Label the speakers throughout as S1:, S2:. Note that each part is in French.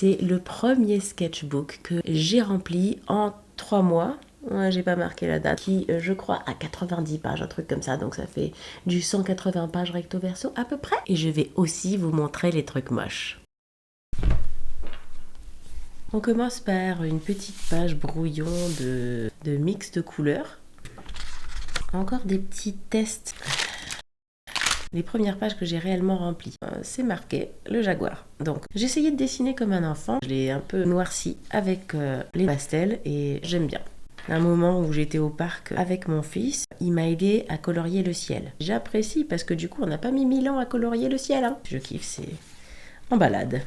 S1: c'est le premier sketchbook que j'ai rempli en 3 mois. Ouais, j'ai pas marqué la date, qui je crois a 90 pages, un truc comme ça, donc ça fait du 180 pages recto verso à peu près. Et je vais aussi vous montrer les trucs moches. On commence par une petite page brouillon de mix de couleurs. Encore des petits tests. Les premières pages que j'ai réellement remplies, c'est marqué le jaguar. Donc j'ai essayé de dessiner comme un enfant. Je l'ai un peu noirci avec les pastels et j'aime bien. Un moment où j'étais au parc avec mon fils, il m'a aidé à colorier le ciel. J'apprécie parce que du coup on n'a pas mis 1000 ans à colorier le ciel. Hein. Je kiffe, c'est en balade.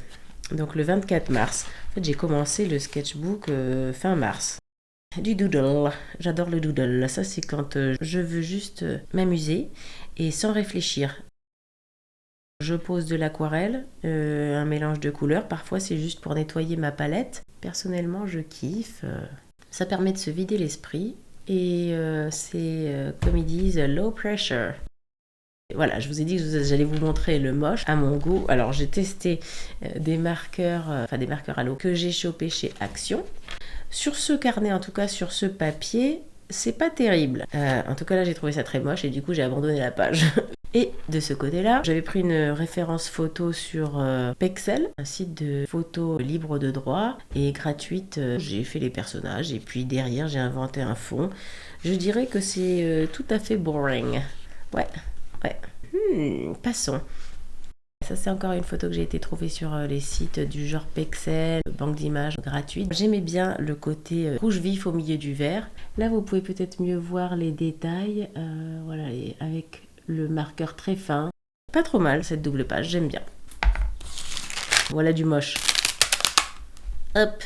S1: Donc le 24 mars, en fait j'ai commencé le sketchbook fin mars. Du doodle, j'adore le doodle. Ça c'est quand je veux juste m'amuser et sans réfléchir. Je pose de l'aquarelle, un mélange de couleurs. Parfois c'est juste pour nettoyer ma palette. Personnellement je kiffe. Ça permet de se vider l'esprit et c'est comme ils disent low pressure. Voilà, je vous ai dit que j'allais vous montrer le moche à mon goût. Alors j'ai testé des marqueurs à l'eau que j'ai chopé chez Action. Sur ce carnet, en tout cas sur ce papier, c'est pas terrible. En tout cas là j'ai trouvé ça très moche et du coup j'ai abandonné la page. Et de ce côté-là, j'avais pris une référence photo sur Pexel, un site de photos libre de droit et gratuite. J'ai fait les personnages et puis derrière j'ai inventé un fond. Je dirais que c'est tout à fait boring. Ouais. Passons. Ça c'est encore une photo que j'ai été trouvée sur les sites du genre Pexel, banque d'images gratuite. J'aimais bien le côté rouge vif au milieu du vert. Là vous pouvez peut-être mieux voir les détails, voilà, avec le marqueur très fin. Pas trop mal cette double page, j'aime bien. Voilà du moche. Hop,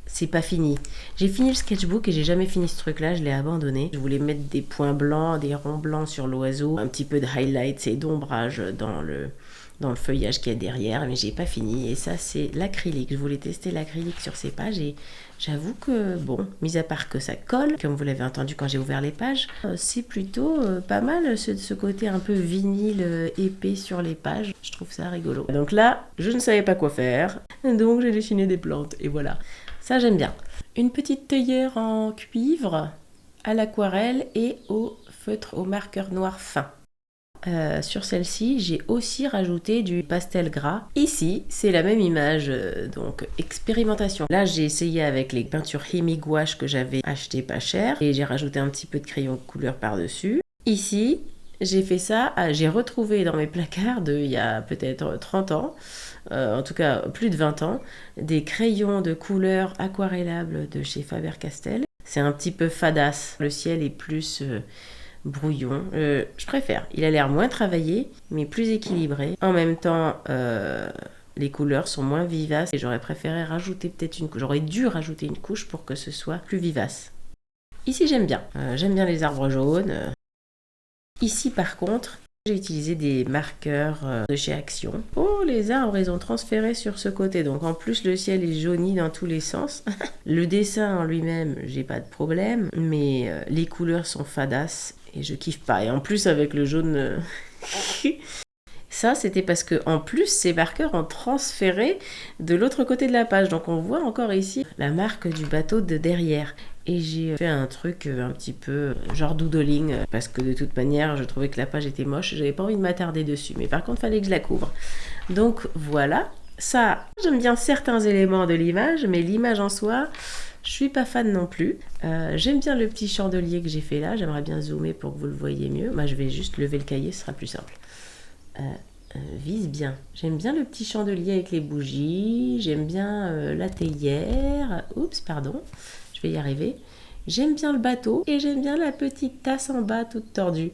S1: c'est pas fini. J'ai fini le sketchbook et j'ai jamais fini ce truc là, je l'ai abandonné. Je voulais mettre des points blancs, des ronds blancs sur l'oiseau, un petit peu de highlights et d'ombrage dans le feuillage qu'il y a derrière, mais j'ai pas fini. Et ça c'est l'acrylique, je voulais tester l'acrylique sur ces pages et j'avoue que bon, mis à part que ça colle, comme vous l'avez entendu quand j'ai ouvert les pages, c'est plutôt pas mal ce côté un peu vinyle épais sur les pages, je trouve ça rigolo. Donc là, je ne savais pas quoi faire, donc j'ai dessiné des plantes et voilà, ça j'aime bien. Une petite théière en cuivre, à l'aquarelle et au feutre au marqueur noir fin. Sur celle-ci, j'ai aussi rajouté du pastel gras. Ici, c'est la même image, donc expérimentation. Là, j'ai essayé avec les peintures Himi Gouache que j'avais achetées pas cher et j'ai rajouté un petit peu de crayon de couleur par-dessus. Ici, j'ai fait ça, j'ai retrouvé dans mes placards il y a peut-être 30 ans, en tout cas plus de 20 ans, des crayons de couleur aquarellables de chez Faber-Castell. C'est un petit peu fadasse. Le ciel est plus brouillon. Je préfère. Il a l'air moins travaillé, mais plus équilibré. En même temps, les couleurs sont moins vivaces et j'aurais préféré rajouter peut-être une couche. J'aurais dû rajouter une couche pour que ce soit plus vivace. Ici, j'aime bien. J'aime bien les arbres jaunes. Ici, par contre, j'ai utilisé des marqueurs de chez Action. Oh, les arbres, ils ont transféré sur ce côté. Donc, en plus, le ciel est jauni dans tous les sens. Le dessin en lui-même, j'ai pas de problème. Mais les couleurs sont fadasses et je kiffe pas. Et en plus, avec le jaune... Ça, c'était parce que en plus, ces marqueurs ont transféré de l'autre côté de la page. Donc, on voit encore ici la marque du bateau de derrière. Et j'ai fait un truc un petit peu genre doodling parce que de toute manière, je trouvais que la page était moche. J'avais pas envie de m'attarder dessus. Mais par contre, il fallait que je la couvre. Donc, voilà. Ça, j'aime bien certains éléments de l'image, mais l'image en soi... Je suis pas fan non plus. J'aime bien le petit chandelier que j'ai fait là. J'aimerais bien zoomer pour que vous le voyez mieux. Moi, je vais juste lever le cahier, ce sera plus simple. Vise bien. J'aime bien le petit chandelier avec les bougies. J'aime bien la théière. Oups, pardon. Je vais y arriver. J'aime bien le bateau et j'aime bien la petite tasse en bas toute tordue.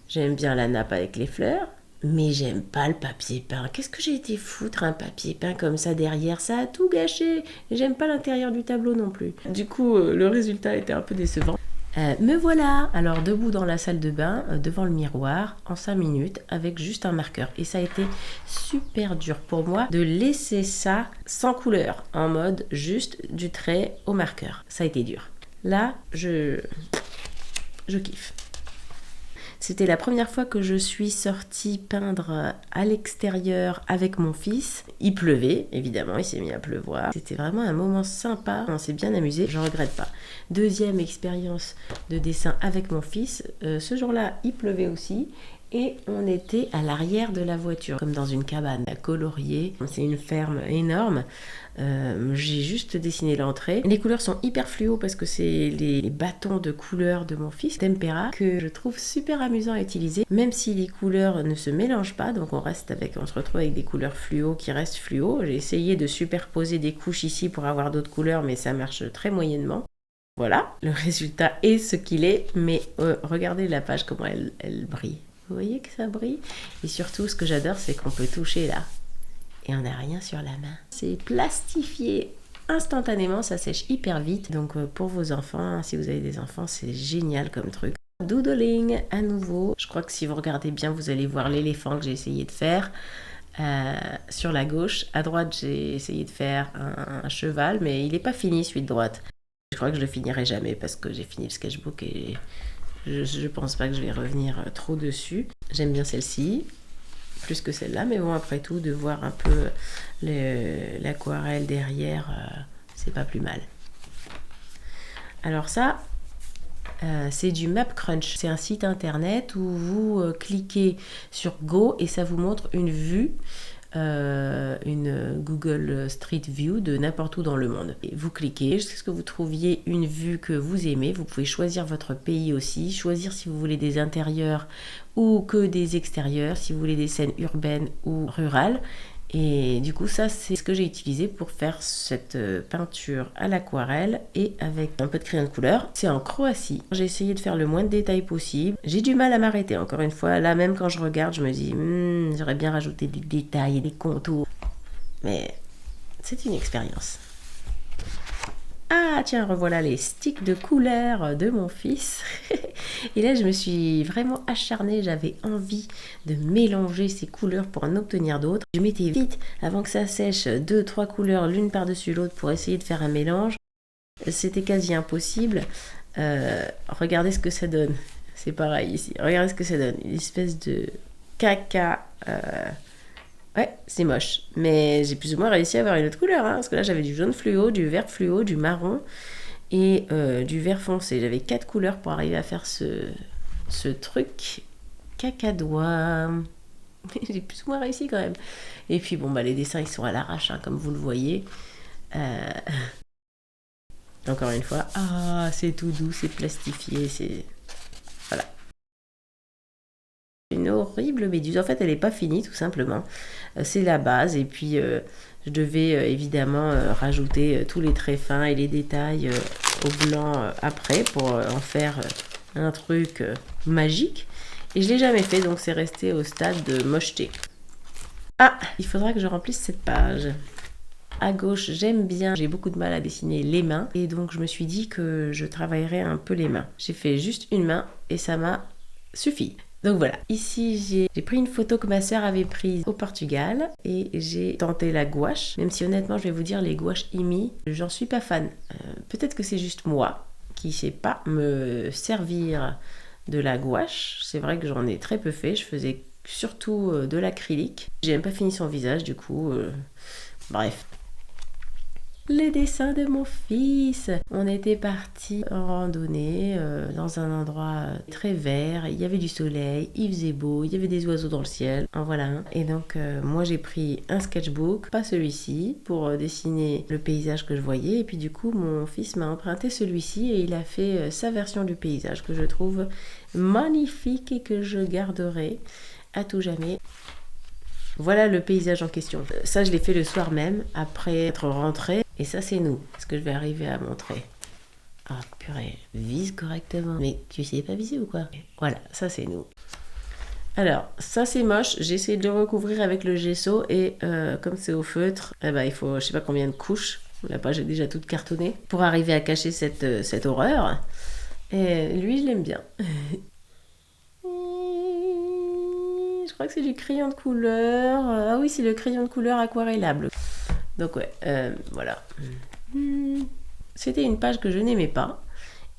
S1: J'aime bien la nappe avec les fleurs. Mais j'aime pas le papier peint. Qu'est-ce que j'ai été foutre un papier peint comme ça derrière? Ça a tout gâché. J'aime pas l'intérieur du tableau non plus. Du coup, le résultat était un peu décevant. Me voilà alors debout dans la salle de bain, devant le miroir, en 5 minutes, avec juste un marqueur. Et ça a été super dur pour moi de laisser ça sans couleur, en mode juste du trait au marqueur. Ça a été dur. Là, je kiffe. C'était la première fois que je suis sortie peindre à l'extérieur avec mon fils. Il pleuvait, évidemment, il s'est mis à pleuvoir. C'était vraiment un moment sympa, on s'est bien amusé, je regrette pas. Deuxième expérience de dessin avec mon fils. Ce jour-là, il pleuvait aussi. Et on était à l'arrière de la voiture, comme dans une cabane à colorier. C'est une ferme énorme. J'ai juste dessiné l'entrée. Les couleurs sont hyper fluo parce que c'est les bâtons de couleurs de mon fils, Tempera, que je trouve super amusant à utiliser, même si les couleurs ne se mélangent pas. Donc on se retrouve avec des couleurs fluo qui restent fluo. J'ai essayé de superposer des couches ici pour avoir d'autres couleurs, mais ça marche très moyennement. Voilà, le résultat est ce qu'il est, mais regardez la page, comment elle brille. Vous voyez que ça brille? Et surtout, ce que j'adore, c'est qu'on peut toucher là. Et on n'a rien sur la main. C'est plastifié instantanément, ça sèche hyper vite. Donc pour vos enfants, si vous avez des enfants, c'est génial comme truc. Doodling à nouveau. Je crois que si vous regardez bien, vous allez voir l'éléphant que j'ai essayé de faire. Sur la gauche. À droite, j'ai essayé de faire un cheval, mais il n'est pas fini, celui de droite. Je crois que je le finirai jamais parce que j'ai fini le sketchbook et... Je pense pas que je vais revenir trop dessus. J'aime bien celle-ci, plus que celle-là, mais bon, après tout, de voir un peu l'aquarelle derrière, c'est pas plus mal. Alors ça, c'est du MapCrunch. C'est un site internet où vous cliquez sur Go et ça vous montre une vue, une Google Street View de n'importe où dans le monde. Et vous cliquez jusqu'à ce que vous trouviez une vue que vous aimez. Vous pouvez choisir votre pays aussi, choisir si vous voulez des intérieurs ou que des extérieurs, si vous voulez des scènes urbaines ou rurales. Et du coup, ça, c'est ce que j'ai utilisé pour faire cette peinture à l'aquarelle et avec un peu de crayon de couleur. C'est en Croatie. J'ai essayé de faire le moins de détails possible. J'ai du mal à m'arrêter, encore une fois. Là, même quand je regarde, je me dis, j'aurais bien rajouté des détails et des contours. Mais c'est une expérience. Ah tiens, revoilà les sticks de couleur de mon fils. Et là, je me suis vraiment acharnée. J'avais envie de mélanger ces couleurs pour en obtenir d'autres. Je mettais vite, avant que ça sèche, 2-3 couleurs l'une par-dessus l'autre pour essayer de faire un mélange. C'était quasi impossible. Regardez ce que ça donne. C'est pareil ici. Regardez ce que ça donne. Une espèce de caca... Ouais, c'est moche, mais j'ai plus ou moins réussi à avoir une autre couleur, hein, parce que là j'avais du jaune fluo, du vert fluo, du marron et du vert foncé. J'avais 4 couleurs pour arriver à faire ce truc cacadois. J'ai plus ou moins réussi quand même. Et puis bon, bah, les dessins ils sont à l'arrache, hein, comme vous le voyez. Encore une fois, c'est tout doux, c'est plastifié, c'est... Voilà. Une horrible méduse. En fait, elle n'est pas finie, tout simplement. C'est la base. Et puis, je devais évidemment rajouter tous les traits fins et les détails au blanc après pour en faire un truc magique. Et je ne l'ai jamais fait, donc c'est resté au stade de mocheté. Ah, il faudra que je remplisse cette page. À gauche, j'aime bien, j'ai beaucoup de mal à dessiner les mains. Et donc, je me suis dit que je travaillerais un peu les mains. J'ai fait juste une main et ça m'a suffi. Donc voilà, ici j'ai pris une photo que ma sœur avait prise au Portugal et j'ai tenté la gouache, même si honnêtement je vais vous dire les gouaches IMI, j'en suis pas fan. Peut-être que c'est juste moi qui sais pas me servir de la gouache, c'est vrai que j'en ai très peu fait, je faisais surtout de l'acrylique. J'ai même pas fini son visage du coup, bref. Les dessins de mon fils. On était partis en randonnée dans un endroit très vert. Il y avait du soleil, il faisait beau, il y avait des oiseaux dans le ciel. En voilà un. Et donc moi j'ai pris un sketchbook, pas celui-ci, pour dessiner le paysage que je voyais. Et puis du coup mon fils m'a emprunté celui-ci et il a fait sa version du paysage que je trouve magnifique et que je garderai à tout jamais. Voilà le paysage en question. Ça, je l'ai fait le soir même, après être rentrée. Et ça, c'est nous. Ce que je vais arriver à montrer. Ah, purée, vise correctement. Mais tu sais pas viser ou quoi? Voilà, ça, c'est nous. Alors, ça, c'est moche. J'ai essayé de le recouvrir avec le gesso. Et comme c'est au feutre, il faut je sais pas combien de couches. La page est déjà toute cartonnée. Pour arriver à cacher cette horreur. Et lui, je l'aime bien. Je crois que c'est du crayon de couleur. Ah oui, c'est le crayon de couleur aquarellable. Donc ouais, voilà. C'était une page que je n'aimais pas.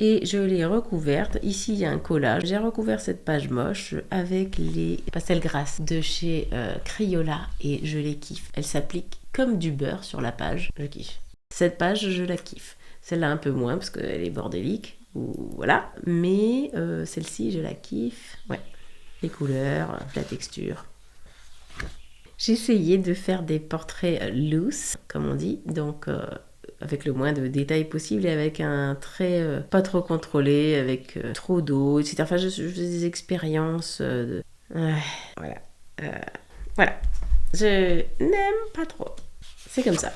S1: et je l'ai recouverte. Ici, il y a un collage. J'ai recouvert cette page moche avec les pastels grasses de chez Crayola et je les kiffe. Elle s'applique comme du beurre sur la page. Je kiffe. Cette page, je la kiffe. Celle-là, un peu moins parce qu'elle est bordélique. Ou voilà. Mais celle-ci, je la kiffe. Ouais. Les couleurs, la texture. J'ai essayé de faire des portraits loose, comme on dit. Donc, avec le moins de détails possible et avec un trait pas trop contrôlé, avec trop d'eau, etc. Enfin, je faisais des expériences voilà. Voilà. Je n'aime pas trop. C'est comme ça.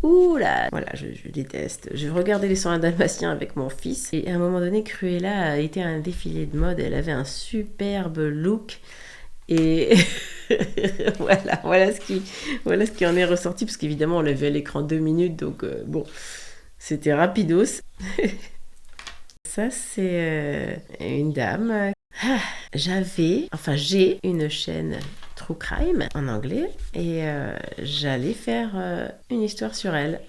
S1: Ouh là, voilà, je déteste. Je regardais les 101 Dalmatiens avec mon fils et à un moment donné, Cruella a été à un défilé de mode. Elle avait un superbe look et voilà ce qui en est ressorti parce qu'évidemment on l'a vu à l'écran 2 minutes donc bon, c'était rapidos. Ça c'est une dame. J'ai une chaîne True Crime en anglais et j'allais faire une histoire sur elle.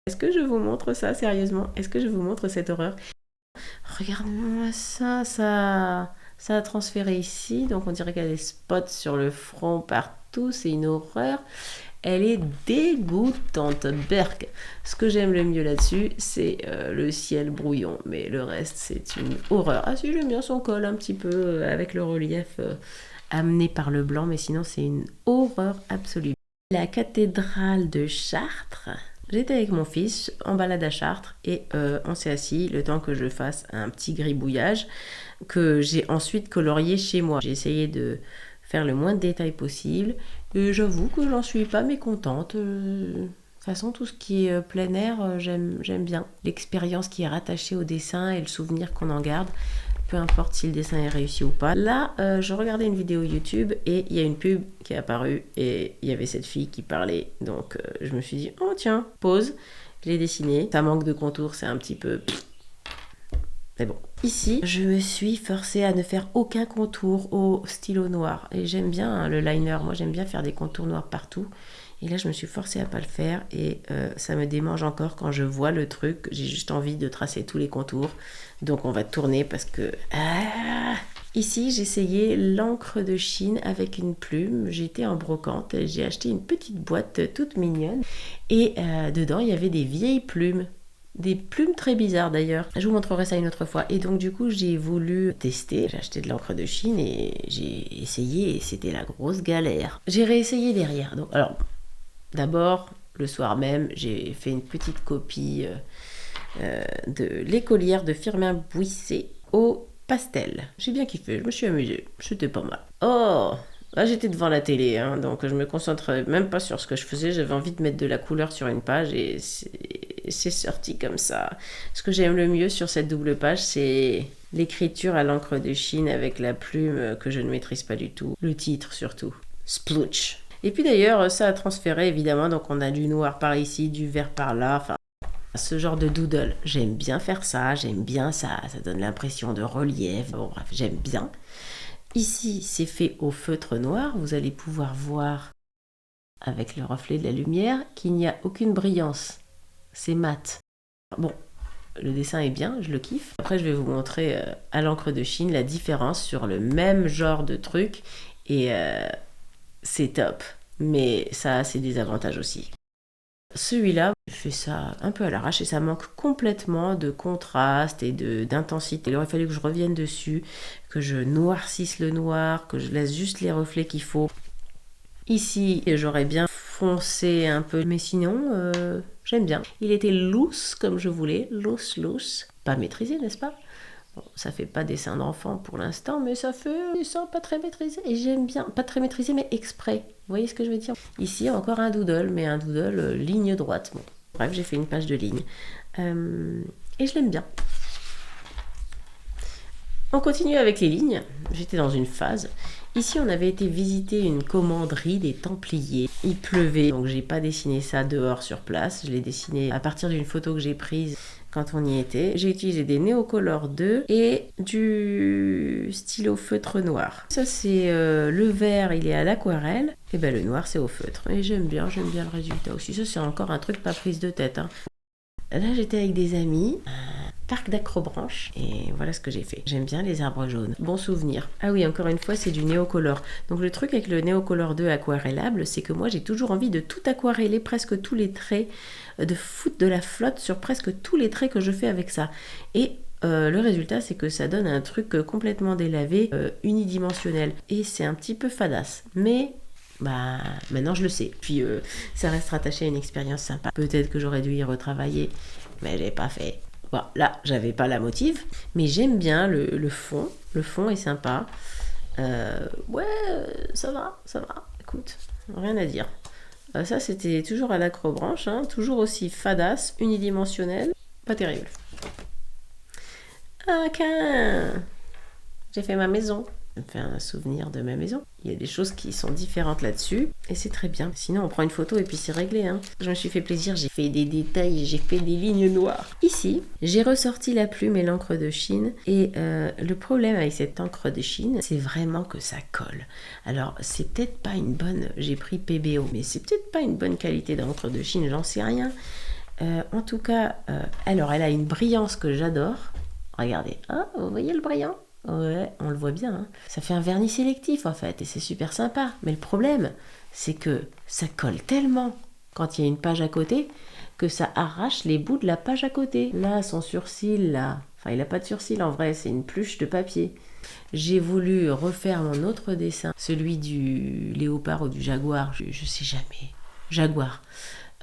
S1: Est-ce que je vous montre ça sérieusement? Est-ce que je vous montre cette horreur? Regarde-moi ça, ça a transféré ici, donc on dirait qu'elle a des spots sur le front partout, c'est une horreur. Elle est dégoûtante, berk. Ce que j'aime le mieux là-dessus, c'est le ciel brouillon, mais le reste, c'est une horreur. Ah si, j'aime bien son col un petit peu, avec le relief amené par le blanc, mais sinon, c'est une horreur absolue. La cathédrale de Chartres. J'étais avec mon fils en balade à Chartres et on s'est assis le temps que je fasse un petit gribouillage que j'ai ensuite colorié chez moi. J'ai essayé de faire le moins de détails possible et j'avoue que j'en suis pas mécontente. De toute façon, tout ce qui est plein air, j'aime bien. L'expérience qui est rattachée au dessin et le souvenir qu'on en garde, peu importe si le dessin est réussi ou pas. Là, je regardais une vidéo YouTube et il y a une pub qui est apparue et il y avait cette fille qui parlait. Donc, je me suis dit, oh tiens, pause. Je l'ai dessiné. Ça manque de contour, c'est un petit peu... Mais bon. Ici, je me suis forcée à ne faire aucun contour au stylo noir. Et j'aime bien le liner. Moi, j'aime bien faire des contours noirs partout. Et là, je me suis forcée à pas le faire. Et ça me démange encore quand je vois le truc. J'ai juste envie de tracer tous les contours. Donc, on va tourner parce que... Ici, j'ai essayé l'encre de Chine avec une plume. J'étais en brocante. J'ai acheté une petite boîte toute mignonne. Et dedans, il y avait des vieilles plumes. Des plumes très bizarres d'ailleurs. Je vous montrerai ça une autre fois. Et donc du coup j'ai voulu tester. J'ai acheté de l'encre de Chine et j'ai essayé et c'était la grosse galère. J'ai réessayé derrière. Donc, alors d'abord le soir même j'ai fait une petite copie de l'écolière de Firmin Buissé au pastel. J'ai bien kiffé, je me suis amusée. C'était pas mal. Oh, là, j'étais devant la télé, hein, donc je me concentrais même pas sur ce que je faisais. J'avais envie de mettre de la couleur sur une page et c'est sorti comme ça. Ce que j'aime le mieux sur cette double page, c'est l'écriture à l'encre de Chine avec la plume que je ne maîtrise pas du tout. Le titre surtout. Splooch. Et puis d'ailleurs, ça a transféré évidemment, donc on a du noir par ici, du vert par là, enfin... Ce genre de doodle, j'aime bien faire ça, j'aime bien ça, ça donne l'impression de relief, bon bref, j'aime bien. Ici, c'est fait au feutre noir. Vous allez pouvoir voir avec le reflet de la lumière qu'il n'y a aucune brillance. C'est mat. Bon, le dessin est bien, je le kiffe. Après, je vais vous montrer à l'encre de Chine la différence sur le même genre de truc. Et c'est top. Mais ça a ses désavantages aussi. Celui-là, je fais ça un peu à l'arrache et ça manque complètement de contraste et d'intensité. Il aurait fallu que je revienne dessus, que je noircisse le noir, que je laisse juste les reflets qu'il faut. Ici, j'aurais bien foncé un peu, mais sinon, j'aime bien. Il était loose comme je voulais, loose. Pas maîtrisé, n'est-ce pas? Bon, ça fait pas dessin d'enfant pour l'instant, mais ça fait dessin pas très maîtrisé. Et j'aime bien, pas très maîtrisé, mais exprès. Vous voyez ce que je veux dire? Ici, encore un doodle, mais un doodle ligne droite. Bon, bref, j'ai fait une page de ligne. Et je l'aime bien. On continue avec les lignes. J'étais dans une phase. Ici, on avait été visiter une commanderie des Templiers. Il pleuvait, donc j'ai pas dessiné ça dehors sur place. Je l'ai dessiné à partir d'une photo que j'ai prise quand on y était. J'ai utilisé des Neocolor 2 et du stylo feutre noir. Ça, c'est le vert, il est à l'aquarelle. Et ben le noir, c'est au feutre. Et j'aime bien le résultat aussi. Ça, c'est encore un truc pas prise de tête, hein. Là, j'étais avec des amis. parc d'Acrobranche. Et voilà ce que j'ai fait. J'aime bien les arbres jaunes. Bon souvenir. Ah oui, encore une fois, c'est du Neocolor. Donc le truc avec le Neocolor 2 aquarellable, c'est que moi j'ai toujours envie de tout aquareller, presque tous les traits, de foutre de la flotte sur presque tous les traits que je fais avec ça. Et le résultat, c'est que ça donne un truc complètement délavé, unidimensionnel. Et c'est un petit peu fadasse. Mais bah, maintenant je le sais. Puis ça reste rattaché à une expérience sympa. Peut-être que j'aurais dû y retravailler, mais je l'ai pas fait. Bon, là, j'avais pas la motive, mais j'aime bien le fond. Le fond est sympa. Ouais, ça va. Écoute, rien à dire. Ça, c'était toujours à l'Acrobranche, hein, toujours aussi fadasse, unidimensionnel. Pas terrible. Ok, j'ai fait ma maison. Ça me fait un souvenir de ma maison. Il y a des choses qui sont différentes là-dessus et c'est très bien. Sinon, on prend une photo et puis c'est réglé. Hein. Je me suis fait plaisir, j'ai fait des détails, j'ai fait des lignes noires. Ici, j'ai ressorti la plume et l'encre de Chine et le problème avec cette encre de Chine, c'est vraiment que ça colle. Alors, c'est peut-être pas une bonne... J'ai pris PBO, mais c'est peut-être pas une bonne qualité d'encre de Chine, j'en sais rien. En tout cas, alors elle a une brillance que j'adore. Regardez, ah, vous voyez le brillant? Ouais, on le voit bien. Hein. Ça fait un vernis sélectif en fait, et c'est super sympa. Mais le problème, c'est que ça colle tellement quand il y a une page à côté que ça arrache les bouts de la page à côté. Là, son sourcil, là, enfin, il n'a pas de sourcil en vrai, c'est une pluche de papier. J'ai voulu refaire mon autre dessin, celui du léopard ou du jaguar, je sais jamais. Jaguar,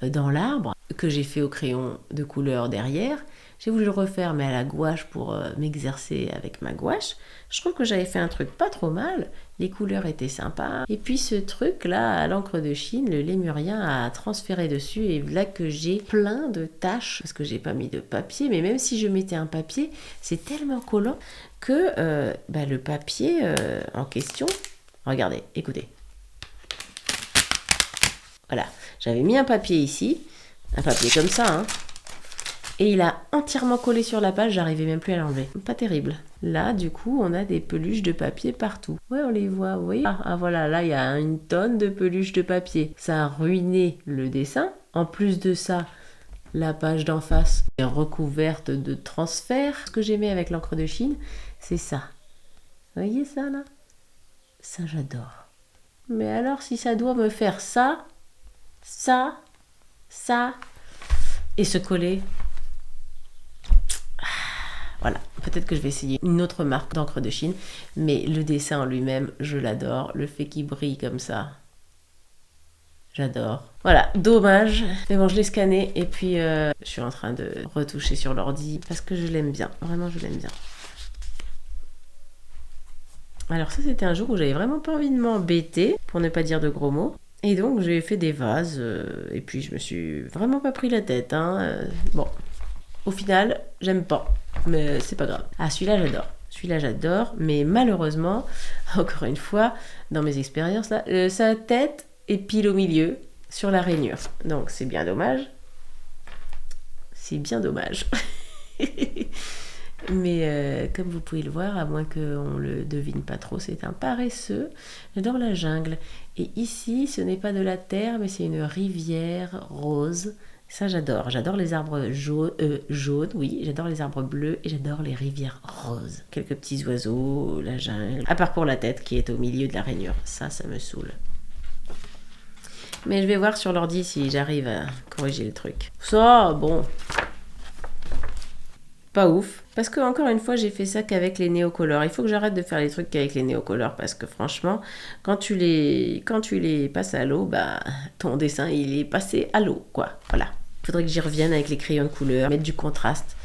S1: dans l'arbre, que j'ai fait au crayon de couleur derrière. J'ai voulu le refaire, mais à la gouache pour m'exercer avec ma gouache. Je trouve que j'avais fait un truc pas trop mal. Les couleurs étaient sympas. Et puis ce truc-là, à l'encre de Chine, le lémurien a transféré dessus. Et là que j'ai plein de taches, parce que j'ai pas mis de papier. Mais même si je mettais un papier, c'est tellement collant que le papier en question... Regardez, écoutez. Voilà, j'avais mis un papier ici. Un papier comme ça, hein. Et il a entièrement collé sur la page, j'arrivais même plus à l'enlever. Pas terrible. Là, du coup, on a des peluches de papier partout. Ouais, on les voit, vous voyez? Ah voilà, là, il y a une tonne de peluches de papier. Ça a ruiné le dessin. En plus de ça, la page d'en face est recouverte de transferts. Ce que j'aimais avec l'encre de Chine, c'est ça. Vous voyez ça, là? Ça, j'adore. Mais alors, si ça doit me faire ça, et se coller... Voilà, peut-être que je vais essayer une autre marque d'encre de Chine, mais le dessin en lui-même, je l'adore. Le fait qu'il brille comme ça, j'adore. Voilà, dommage. Mais bon, je l'ai scanné et puis je suis en train de retoucher sur l'ordi parce que je l'aime bien. Vraiment, je l'aime bien. Alors ça, c'était un jour où j'avais vraiment pas envie de m'embêter, pour ne pas dire de gros mots. Et donc, j'ai fait des vases et puis je me suis vraiment pas pris la tête. Hein. Bon, au final, j'aime pas. Mais c'est pas grave. Ah, celui-là, j'adore. Celui-là, j'adore. Mais malheureusement, encore une fois, dans mes expériences, là, sa tête est pile au milieu, sur la rainure. Donc, c'est bien dommage. C'est bien dommage. Mais comme vous pouvez le voir, à moins qu'on le devine pas trop, c'est un paresseux. J'adore la jungle. Et ici, ce n'est pas de la terre, mais c'est une rivière rose. Ça, j'adore. J'adore les arbres jaunes, oui. J'adore les arbres bleus et j'adore les rivières roses. Quelques petits oiseaux, la jungle. À part pour la tête qui est au milieu de la rainure. Ça me saoule. Mais je vais voir sur l'ordi si j'arrive à corriger le truc. Ça, bon. Pas ouf. Parce que, encore une fois, j'ai fait ça qu'avec les néocolores. Il faut que j'arrête de faire les trucs qu'avec les néocolores. Parce que, franchement, quand tu les passes à l'eau, bah, ton dessin, il est passé à l'eau, quoi. Voilà. Il faudrait que j'y revienne avec les crayons de couleur, mettre du contraste,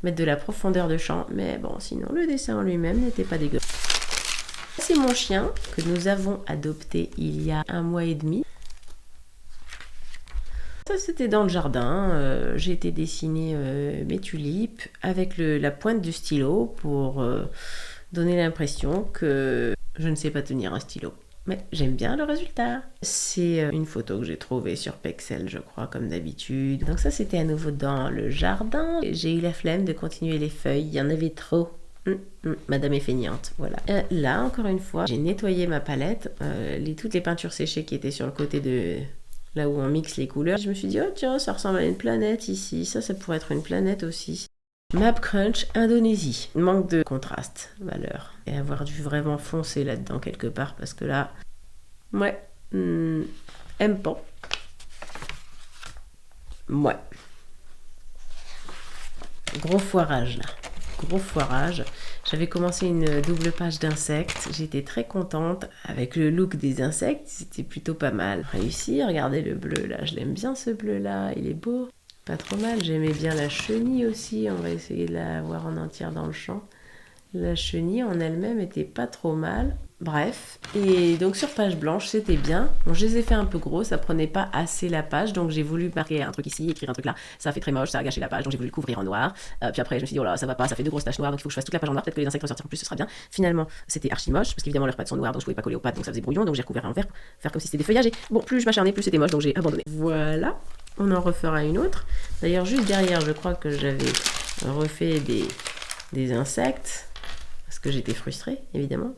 S1: mettre de la profondeur de champ. Mais bon, sinon, le dessin en lui-même n'était pas dégueu. C'est mon chien que nous avons adopté il y a 1 mois et demi. Ça, c'était dans le jardin. J'ai été dessiner mes tulipes avec la pointe du stylo pour donner l'impression que je ne sais pas tenir un stylo. Mais j'aime bien le résultat. C'est une photo que j'ai trouvée sur Pexel, je crois, comme d'habitude. Donc ça, c'était à nouveau dans le jardin. J'ai eu la flemme de continuer les feuilles. Il y en avait trop. Madame est feignante, voilà. Là, encore une fois, j'ai nettoyé ma palette. Toutes les peintures séchées qui étaient sur le côté de... Là où on mixe les couleurs. Je me suis dit, oh tiens, ça ressemble à une planète ici. Ça pourrait être une planète aussi. Map Crunch Indonésie. Manque de contraste, valeur. Et avoir dû vraiment foncer là-dedans quelque part parce que là, ouais, aime pas. Ouais. Gros foirage là. Gros foirage. J'avais commencé une double page d'insectes. J'étais très contente avec le look des insectes. C'était plutôt pas mal. Réussi. Regardez le bleu là. Je l'aime bien ce bleu là. Il est beau. Pas trop mal. J'aimais bien la chenille aussi. On va essayer de la voir en entière dans le champ. La chenille en elle-même était pas trop mal. Bref, et donc sur page blanche, c'était bien. Bon, je les ai fait un peu gros, ça prenait pas assez la page, donc j'ai voulu marquer un truc ici, écrire un truc là. Ça a fait très moche, ça a gâché la page, donc j'ai voulu le couvrir en noir. Puis après, je me suis dit, oh là, ça va pas, ça fait 2 grosses taches noires, donc il faut que je fasse toute la page en noir. Peut-être que les insectes ressortiront plus, ce sera bien. Finalement, c'était archi moche, parce qu'évidemment, leurs pattes sont noires, donc je pouvais pas coller aux pattes, donc ça faisait brouillon, donc j'ai recouvert en vert, faire comme si c'était des feuillages. Bon, plus je m'acharnais, plus c'était moche, donc j'ai abandonné. Voilà, on en refera une autre. D'ailleurs, juste derrière, je crois que j'avais refait des insectes, parce que j'étais frustrée, évidemment.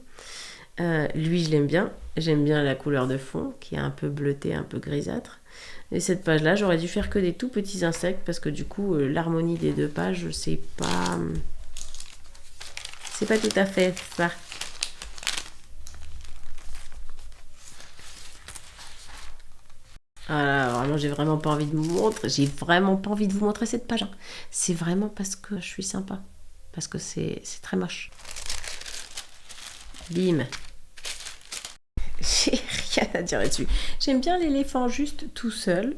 S1: Lui, je l'aime bien. J'aime bien la couleur de fond, qui est un peu bleutée, un peu grisâtre. Et cette page-là, j'aurais dû faire que des tout petits insectes, parce que du coup, l'harmonie des deux pages, c'est pas tout à fait ça. Ah, vraiment, j'ai vraiment pas envie de vous montrer. J'ai vraiment pas envie de vous montrer cette page. Hein. C'est vraiment parce que je suis sympa. Parce que c'est très moche. Bim. J'ai rien à dire là-dessus. J'aime bien l'éléphant juste tout seul,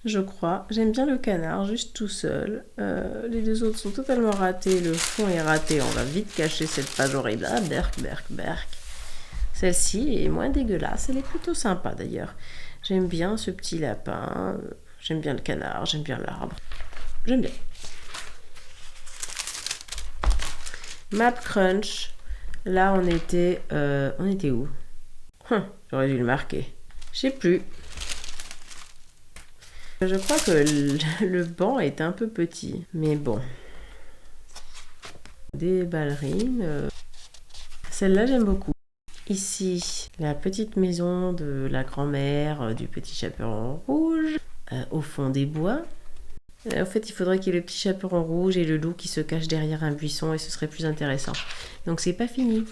S1: je crois. J'aime bien le canard juste tout seul. Les deux autres sont totalement ratés. Le fond est raté. On va vite cacher cette page horrible. Ah, berk, berk, berk. Celle-ci est moins dégueulasse. Elle est plutôt sympa d'ailleurs. J'aime bien ce petit lapin. J'aime bien le canard. J'aime bien l'arbre. J'aime bien. Map Crunch. Là, on était où? J'aurais dû le marquer. Je sais plus. Je crois que le banc est un peu petit. Mais bon. Des ballerines. Celle-là, j'aime beaucoup. Ici, la petite maison de la grand-mère du petit chaperon rouge. Au fond des bois. En fait, il faudrait qu'il y ait le petit chaperon rouge et le loup qui se cache derrière un buisson et ce serait plus intéressant. Donc, c'est pas fini.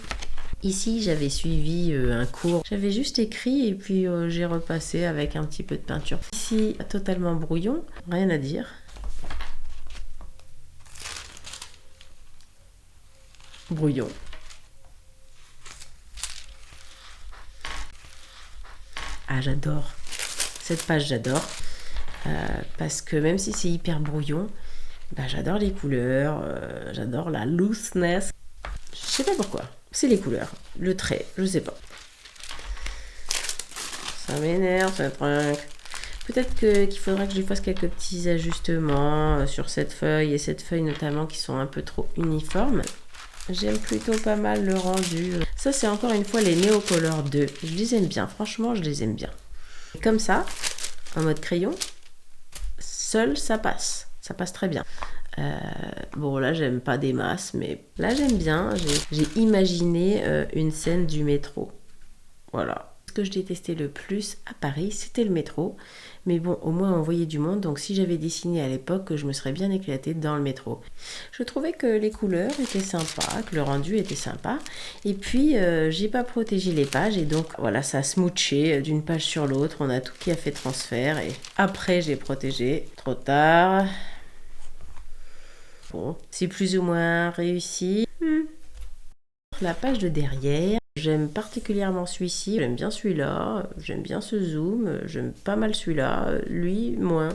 S1: Ici, j'avais suivi un cours. J'avais juste écrit et puis j'ai repassé avec un petit peu de peinture. Ici, totalement brouillon, rien à dire. Brouillon. Ah, j'adore. Cette page, j'adore. Parce que même si c'est hyper brouillon, bah, j'adore les couleurs, j'adore la looseness. Je sais pas pourquoi. C'est les couleurs, le trait, je sais pas. Ça m'énerve, ce truc. Peut-être qu'il faudra que je fasse quelques petits ajustements sur cette feuille et cette feuille notamment qui sont un peu trop uniformes. J'aime plutôt pas mal le rendu. Ça, c'est encore une fois les Neocolor 2. Je les aime bien, franchement, je les aime bien. Comme ça, en mode crayon, seul, ça passe. Ça passe très bien. Bon, là, j'aime pas des masses, mais là, j'aime bien. J'ai imaginé une scène du métro. Voilà. Ce que je détestais le plus à Paris, c'était le métro. Mais bon, au moins, on voyait du monde. Donc, si j'avais dessiné à l'époque, je me serais bien éclatée dans le métro. Je trouvais que les couleurs étaient sympas, que le rendu était sympa. Et puis, j'ai pas protégé les pages. Et donc, voilà, ça a smooché d'une page sur l'autre. On a tout qui a fait transfert. Et après, j'ai protégé. Trop tard. Bon, c'est plus ou moins réussi. La page de derrière, j'aime particulièrement celui-ci, j'aime bien celui-là, j'aime bien ce zoom, j'aime pas mal celui-là, lui moins.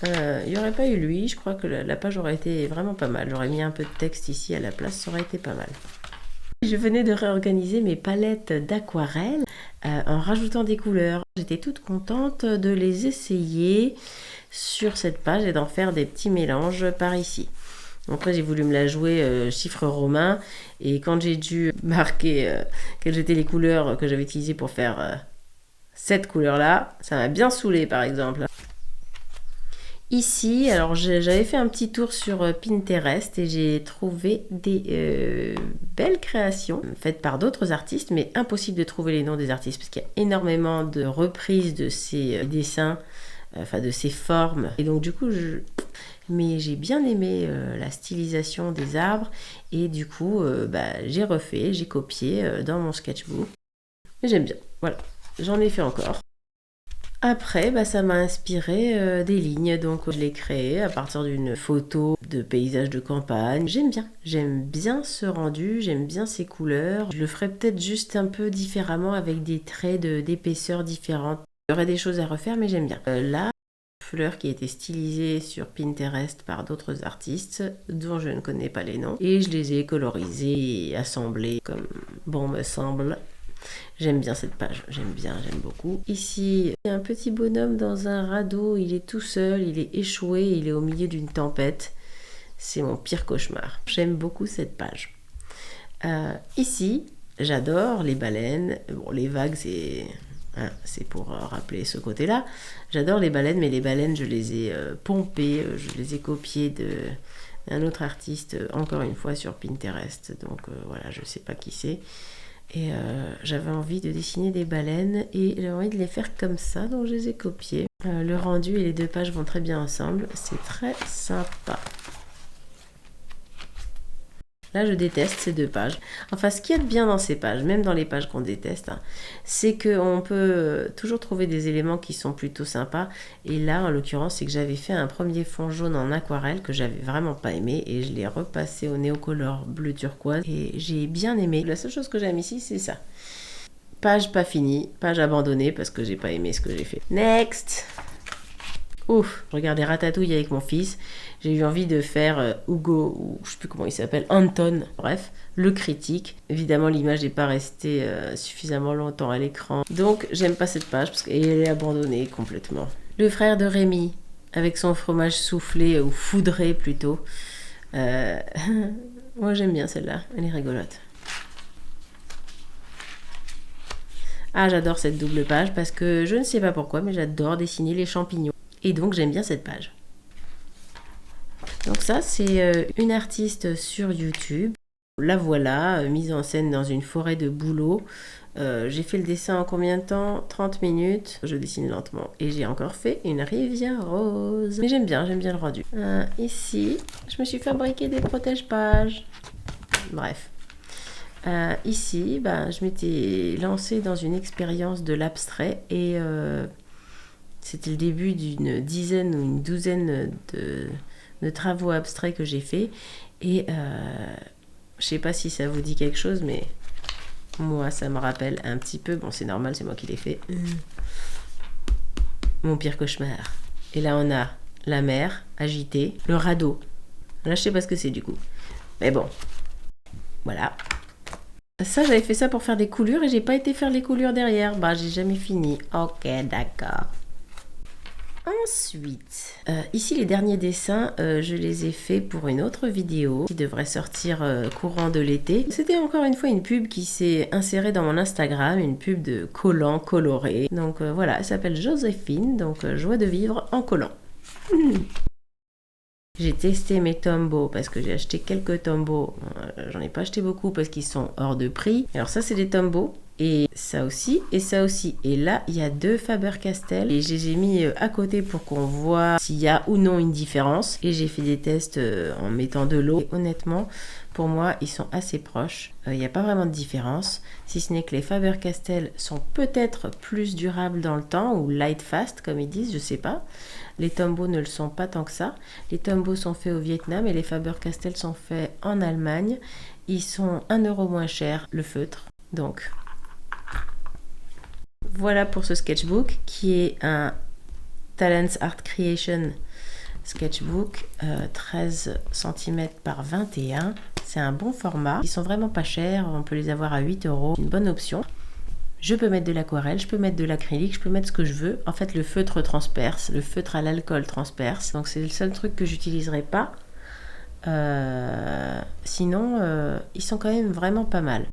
S1: Il n'y aurait pas eu lui, je crois que la page aurait été vraiment pas mal. J'aurais mis un peu de texte ici à la place, ça aurait été pas mal. Je venais de réorganiser mes palettes d'aquarelle en rajoutant des couleurs. J'étais toute contente de les essayer sur cette page et d'en faire des petits mélanges par ici. Après, j'ai voulu me la jouer chiffre romain et quand j'ai dû marquer quelles étaient les couleurs que j'avais utilisées pour faire cette couleur-là, ça m'a bien saoulé par exemple. Ici, alors j'avais fait un petit tour sur Pinterest et j'ai trouvé des belles créations faites par d'autres artistes, mais impossible de trouver les noms des artistes parce qu'il y a énormément de reprises de ces dessins, enfin de ces formes. Et donc du coup, mais j'ai bien aimé la stylisation des arbres et du coup j'ai refait, j'ai copié dans mon sketchbook. Mais j'aime bien, voilà, j'en ai fait encore. Après, ça m'a inspiré des lignes, donc je l'ai créé à partir d'une photo de paysage de campagne. J'aime bien ce rendu, j'aime bien ces couleurs. Je le ferai peut-être juste un peu différemment avec des traits d'épaisseur différentes. Il y aurait des choses à refaire, mais j'aime bien. Là, fleur qui a été stylisée sur Pinterest par d'autres artistes dont je ne connais pas les noms. Et je les ai colorisées et assemblées comme bon me semble. J'aime bien cette page, j'aime beaucoup. Ici, il y a un petit bonhomme dans un radeau, il est tout seul, il est échoué, il est au milieu d'une tempête. C'est mon pire cauchemar. J'aime beaucoup cette page. Ici, j'adore les baleines. Bon, les vagues, c'est pour rappeler ce côté-là. J'adore les baleines, mais les baleines, je les ai pompées, je les ai copiées d'un autre artiste, encore une fois sur Pinterest. Donc voilà, je sais pas qui c'est. Et j'avais envie de dessiner des baleines et j'avais envie de les faire comme ça, donc je les ai copiées. Le rendu et les deux pages vont très bien ensemble, c'est très sympa. Là, je déteste ces deux pages. Enfin, ce qu'il y a de bien dans ces pages, même dans les pages qu'on déteste, c'est qu'on peut toujours trouver des éléments qui sont plutôt sympas. Et là, en l'occurrence, c'est que j'avais fait un premier fond jaune en aquarelle que j'avais vraiment pas aimé. Et je l'ai repassé au Neocolor bleu turquoise. Et j'ai bien aimé. La seule chose que j'aime ici, c'est ça. Page pas finie, page abandonnée parce que j'ai pas aimé ce que j'ai fait. Next! Ouf, je regardais Ratatouille avec mon fils. J'ai eu envie de faire Hugo, ou je sais plus comment il s'appelle, Anton, bref, le critique. Évidemment, l'image n'est pas restée suffisamment longtemps à l'écran. Donc, j'aime pas cette page parce qu'elle est abandonnée complètement. Le frère de Rémi, avec son fromage soufflé, ou foudré plutôt. Moi, j'aime bien celle-là, elle est rigolote. Ah, j'adore cette double page parce que je ne sais pas pourquoi, mais j'adore dessiner les champignons. Et donc, j'aime bien cette page. Donc ça, c'est une artiste sur YouTube. La voilà, mise en scène dans une forêt de bouleaux. J'ai fait le dessin en combien de temps? 30 minutes. Je dessine lentement. Et j'ai encore fait une rivière rose. Mais j'aime bien le rendu. Ici, je me suis fabriqué des protège-pages. Bref. Ici, je m'étais lancée dans une expérience de l'abstrait et c'était le début d'une dizaine ou une douzaine de travaux abstraits que j'ai fait et je sais pas si ça vous dit quelque chose, mais moi ça me rappelle un petit peu, bon c'est normal, c'est moi qui l'ai fait, mon pire cauchemar. Et là on a la mer agitée, le radeau, là je sais pas ce que c'est du coup, mais bon, voilà. Ça j'avais fait ça pour faire des coulures et j'ai pas été faire les coulures derrière, j'ai jamais fini. Ok, d'accord. Ensuite, ici les derniers dessins, je les ai faits pour une autre vidéo qui devrait sortir courant de l'été. C'était encore une fois une pub qui s'est insérée dans mon Instagram, une pub de collants colorés. Donc voilà, elle s'appelle Joséphine, donc joie de vivre en collant. J'ai testé mes Tombow parce que j'ai acheté quelques Tombow. J'en ai pas acheté beaucoup parce qu'ils sont hors de prix. Alors ça c'est des Tombow. Et ça aussi, et ça aussi. Et là, il y a deux Faber-Castell. Et je les ai mis à côté pour qu'on voit s'il y a ou non une différence. Et j'ai fait des tests en mettant de l'eau. Et honnêtement, pour moi, ils sont assez proches. Il n'y a pas vraiment de différence. Si ce n'est que les Faber-Castell sont peut-être plus durables dans le temps. Ou light fast, comme ils disent, je sais pas. Les Tombow ne le sont pas tant que ça. Les Tombow sont faits au Vietnam et les Faber-Castell sont faits en Allemagne. Ils sont 1 € moins chers, le feutre. Donc... voilà pour ce sketchbook qui est un Talents Art Creation sketchbook 13 cm par 21. C'est un bon format. Ils sont vraiment pas chers. On peut les avoir à 8 €. Une bonne option. Je peux mettre de l'aquarelle, je peux mettre de l'acrylique, je peux mettre ce que je veux. En fait, le feutre transperce, le feutre à l'alcool transperce. Donc c'est le seul truc que j'utiliserai pas. Sinon, ils sont quand même vraiment pas mal.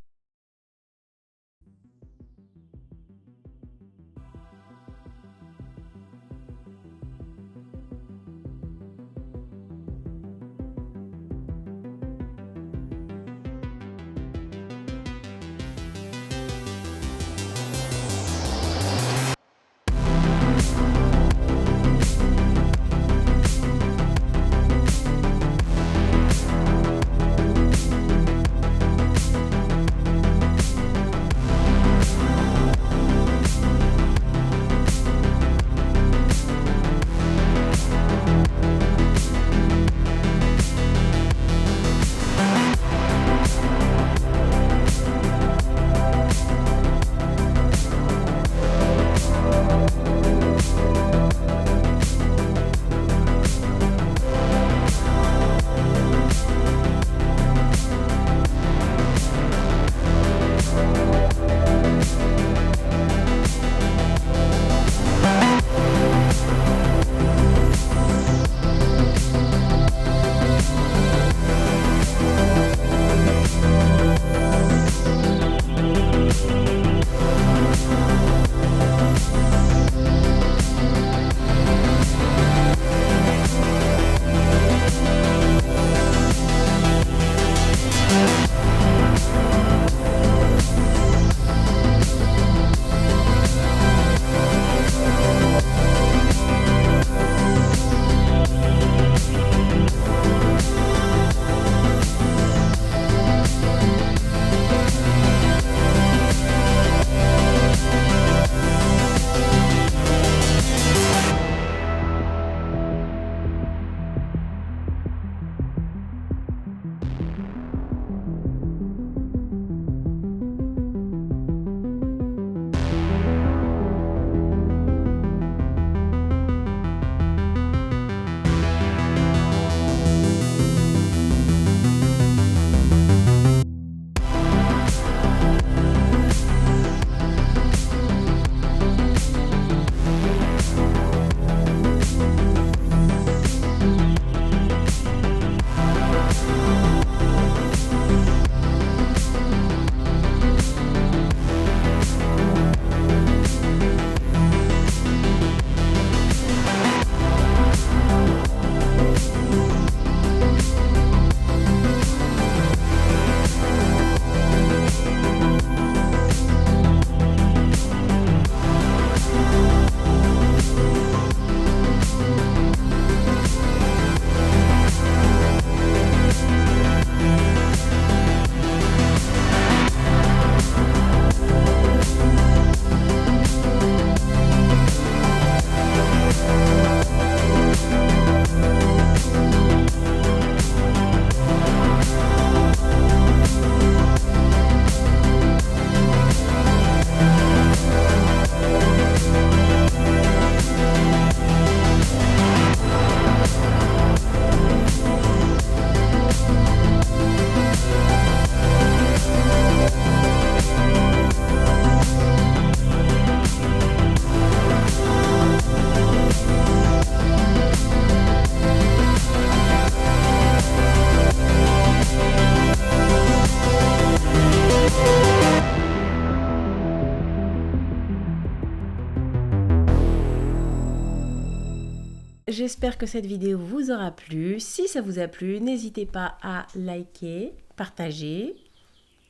S1: j'espère que cette vidéo vous aura plu. Si ça vous a plu, n'hésitez pas à liker, partager,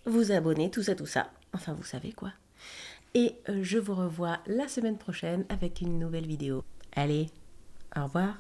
S1: vous abonner, tout ça. Enfin, vous savez quoi. Et je vous revois la semaine prochaine avec une nouvelle vidéo. Allez, au revoir.